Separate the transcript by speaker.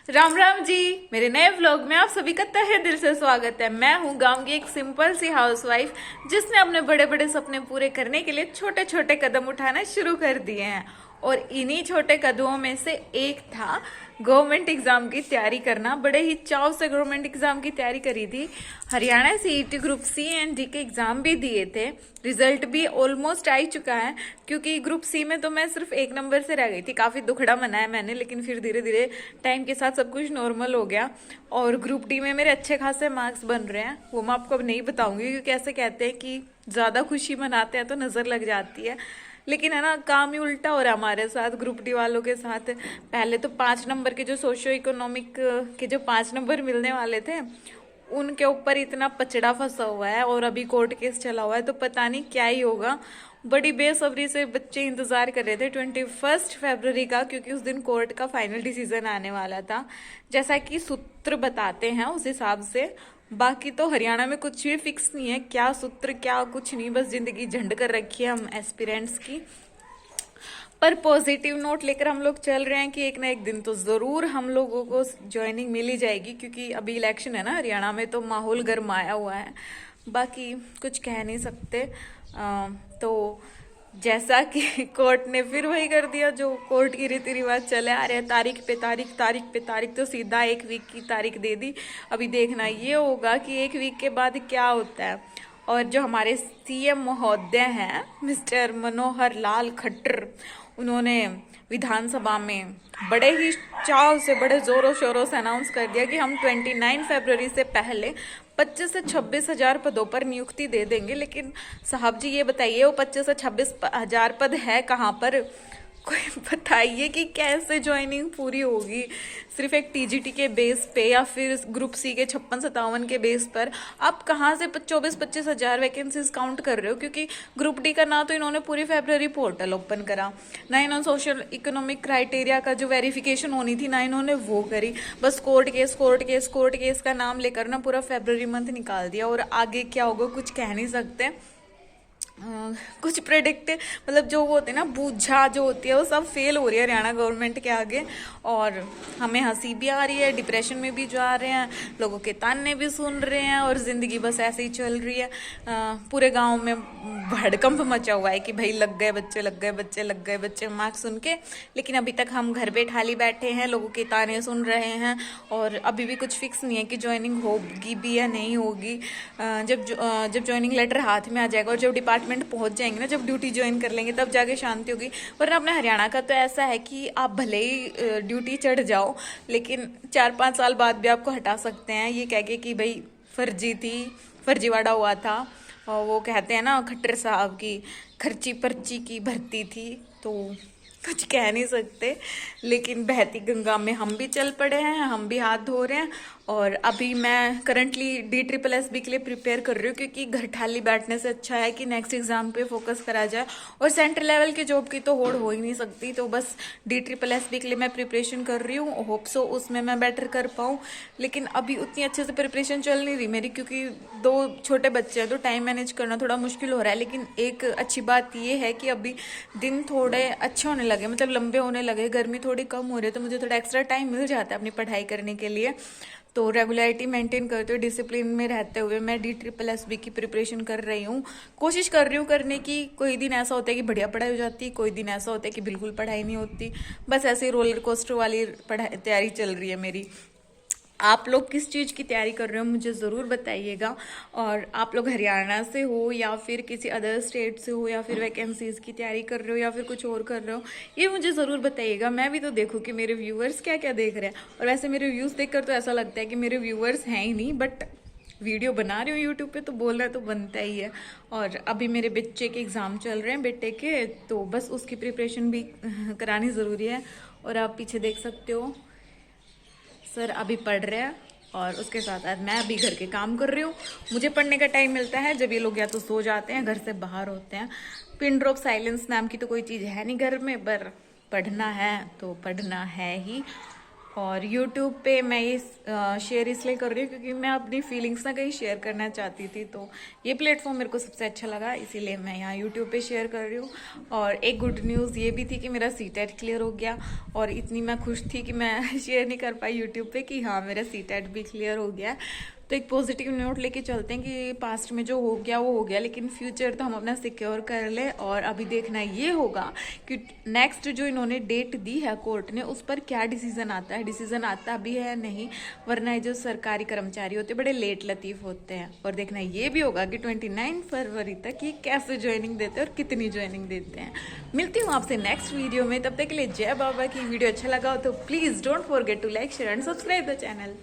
Speaker 1: राम राम जी। मेरे नए व्लॉग में आप सभी का तहे दिल से स्वागत है। मैं हूँ गांव की एक सिंपल सी हाउसवाइफ जिसने अपने बड़े बड़े सपने पूरे करने के लिए छोटे छोटे कदम उठाना शुरू कर दिए हैं। और इन्हीं छोटे कदमों में से एक था गवर्नमेंट एग्जाम की तैयारी करना। बड़े ही चाव से गवर्नमेंट एग्जाम की तैयारी करी थी। Haryana CET group C and D के एग्जाम भी दिए थे। रिजल्ट भी ऑलमोस्ट आ ही चुका है, क्योंकि ग्रुप सी में तो मैं सिर्फ एक नंबर से रह गई थी। काफी दुखड़ा मनाया मैंने, लेकिन फिर धीरे धीरे टाइम के साथ सब कुछ नॉर्मल हो गया। और ग्रुप डी में मेरे अच्छे खासे मार्क्स बन रहे हैं। वो मैं आपको अब नहीं बताऊंगी, क्योंकि ऐसे कहते हैं कि ज्यादा खुशी मनाते हैं तो नजर लग जाती है। लेकिन है ना, काम ही उल्टा हो रहा है हमारे साथ, ग्रुप डी वालों के साथ। पहले तो 5 नंबर के जो सोशियो इकोनॉमिक के जो 5 नंबर मिलने वाले थे, उनके ऊपर इतना पचड़ा फंसा हुआ है और अभी कोर्ट केस चला हुआ है, तो पता नहीं क्या ही होगा। बड़ी बेसब्री से बच्चे इंतजार कर रहे थे 21 फरवरी का, क्योंकि उस दिन कोर्ट का फाइनल डिसीजन आने वाला था। जैसा कि सूत्र बताते हैं उस हिसाब से। बाकी तो हरियाणा में कुछ भी फिक्स नहीं है, क्या सूत्र क्या कुछ नहीं, बस जिंदगी झंड कर रखी है हम एस्पिरेंट्स की। पर पॉजिटिव नोट लेकर हम लोग चल रहे हैं कि एक ना एक दिन तो जरूर हम लोगों को ज्वाइनिंग मिल ही जाएगी, क्योंकि अभी इलेक्शन है ना हरियाणा में, तो माहौल गरमाया हुआ है। बाकी कुछ कह नहीं सकते। तो जैसा कि कोर्ट ने फिर वही कर दिया जो कोर्ट की रीति रिवाज चले आ रहे हैं, तारीख पे तारीख तारीख पे तारीख, तो सीधा एक वीक की तारीख दे दी। अभी देखना ये होगा कि एक वीक के बाद क्या होता है। और जो हमारे सीएम महोदय हैं मिस्टर मनोहर लाल खट्टर, उन्होंने विधानसभा में बड़े ही चाव से, बड़े जोरों शोरों से अनाउंस कर दिया कि हम 29 फरवरी से पहले 25 से 26 हजार पदों पर नियुक्ति दे देंगे। लेकिन साहब जी ये बताइए, वो 25 से 26 हजार पद है कहाँ पर? कोई बताइए कि कैसे ज्वाइनिंग पूरी होगी? सिर्फ एक टीजीटी के बेस पे या फिर ग्रुप सी के 56-57 के बेस पर आप कहाँ से 24-25 हजार वैकेंसीज काउंट कर रहे हो? क्योंकि ग्रुप डी का ना तो इन्होंने पूरी फरवरी पोर्टल ओपन करा, ना इन्होंने सोशल इकोनॉमिक क्राइटेरिया का जो वेरिफिकेशन होनी थी ना इन्होंने वो करी। बस court case court case court case का नाम लेकर ना पूरा फरवरी मंथ निकाल दिया। और आगे क्या होगा कुछ कह नहीं सकते। कुछ प्रेडिक्ट, मतलब जो वो होते हैं ना बूझा जो होती है, वो सब फेल हो रही है हरियाणा गवर्नमेंट के आगे। और हमें हंसी भी आ रही है, डिप्रेशन में भी जा रहे हैं, लोगों के ताने भी सुन रहे हैं, और जिंदगी बस ऐसे ही चल रही है। पूरे गांव में भड़कंप मचा हुआ है कि भाई लग गए बच्चे, लग गए बच्चे, लग गए बच्चे मार्क्स सुन के। लेकिन अभी तक हम घर पे खाली बैठे हैं, लोगों के ताने सुन रहे हैं, और अभी भी कुछ फिक्स नहीं है कि ज्वाइनिंग होगी भी या नहीं होगी। जब ज्वाइनिंग लेटर हाथ में आ जाएगा और जब डिपार्टमेंट पहुंच जाएंगे ना, जब ड्यूटी ज्वाइन कर लेंगे, तब जाके शांति होगी। वरना अपने हरियाणा का तो ऐसा है कि आप भले ही ड्यूटी चढ़ जाओ, लेकिन 4-5 साल बाद भी आपको हटा सकते हैं, ये कह के कि भाई फर्जी थी, फर्जीवाड़ा हुआ था। और वो कहते हैं ना खट्टर साहब की खर्ची पर्ची की भर्ती थी, तो कुछ कह नहीं सकते। लेकिन बहती गंगा में हम भी चल पड़े हैं, हम भी हाथ धो रहे हैं। और अभी मैं करंटली DSSB के लिए प्रिपेयर कर रही हूँ, क्योंकि घर खाली बैठने से अच्छा है कि नेक्स्ट एग्जाम पे फोकस करा जाए। और सेंट्रल लेवल की जॉब की तो होड़ हो ही नहीं सकती, तो बस DSSB के लिए मैं प्रिपरेशन कर रही हूँ। होप सो उसमें मैं बेटर कर पाऊँ। लेकिन अभी उतनी अच्छे से प्रिपरेशन चल नहीं रही मेरी, क्योंकि 2 छोटे बच्चे हैं, तो टाइम मैनेज करना थोड़ा मुश्किल हो रहा है। लेकिन एक अच्छी बात ये है कि अभी दिन थोड़े अच्छे होने लगे, मतलब लंबे होने लगे, गर्मी थोड़ी कम हो रही है, तो मुझे थोड़ा एक्स्ट्रा टाइम मिल जाता है अपनी पढ़ाई करने के लिए। तो रेगुलरिटी मेंटेन करते हुए, डिसिप्लिन में रहते हुए मैं DSSB की प्रिपरेशन कर रही हूँ, कोशिश कर रही हूँ करने की। कोई दिन ऐसा होता है कि बढ़िया पढ़ाई हो जाती है, कोई दिन ऐसा होता है कि बिल्कुल पढ़ाई नहीं होती। बस ऐसे ही रोलर कोस्टर वाली पढ़ाई तैयारी चल रही है मेरी। आप लोग किस चीज़ की तैयारी कर रहे हो मुझे ज़रूर बताइएगा। और आप लोग हरियाणा से हो या फिर किसी अदर स्टेट से हो, या फिर वैकेंसीज की तैयारी कर रहे हो, या फिर कुछ और कर रहे हो, ये मुझे ज़रूर बताइएगा। मैं भी तो देखूँ कि मेरे व्यूअर्स क्या क्या देख रहे हैं। और वैसे मेरे व्यूज़ देखकर तो ऐसा लगता है कि मेरे व्यूअर्स हैं ही नहीं, बट वीडियो बना रही हूँ यूट्यूब पे तो बोलना तो बनता ही है। और अभी मेरे बच्चे के एग्ज़ाम चल रहे हैं, बेटे के, तो बस उसकी प्रिपरेशन भी करानी ज़रूरी है। और आप पीछे देख सकते हो सर अभी पढ़ रहे हैं, और उसके साथ साथ मैं अभी घर के काम कर रही हूँ। मुझे पढ़ने का टाइम मिलता है जब ये लोग या तो सो जाते हैं, घर से बाहर होते हैं। पिन ड्रॉप साइलेंस नाम की तो कोई चीज़ है नहीं घर में, पर पढ़ना है तो पढ़ना है ही। और YouTube पे मैं ये शेयर इसलिए कर रही हूँ क्योंकि मैं अपनी फीलिंग्स ना कहीं शेयर करना चाहती थी, तो ये प्लेटफॉर्म मेरे को सबसे अच्छा लगा, इसीलिए मैं यहाँ YouTube पे शेयर कर रही हूँ। और एक गुड न्यूज़ ये भी थी कि मेरा सीटेट क्लियर हो गया, और इतनी मैं खुश थी कि मैं शेयर नहीं कर पाई YouTube पे कि हाँ मेरा सीटेट भी क्लियर हो गया। तो एक पॉजिटिव नोट लेके चलते हैं कि पास्ट में जो हो गया वो हो गया, लेकिन फ्यूचर तो हम अपना सिक्योर कर ले। और अभी देखना ये होगा कि नेक्स्ट जो इन्होंने डेट दी है कोर्ट ने, उस पर क्या डिसीजन आता है, डिसीजन आता भी है नहीं, वरना ये जो सरकारी कर्मचारी होते बड़े लेट लतीफ होते हैं। और देखना ये भी होगा कि 29 फरवरी तक ये कैसे ज्वाइनिंग देते हैं और कितनी ज्वाइनिंग देते हैं। मिलती हूँ आपसे नेक्स्ट वीडियो में, तब तक के लिए जय बाबा की। वीडियो अच्छा लगा हो तो please don't forget to like share and subscribe the channel.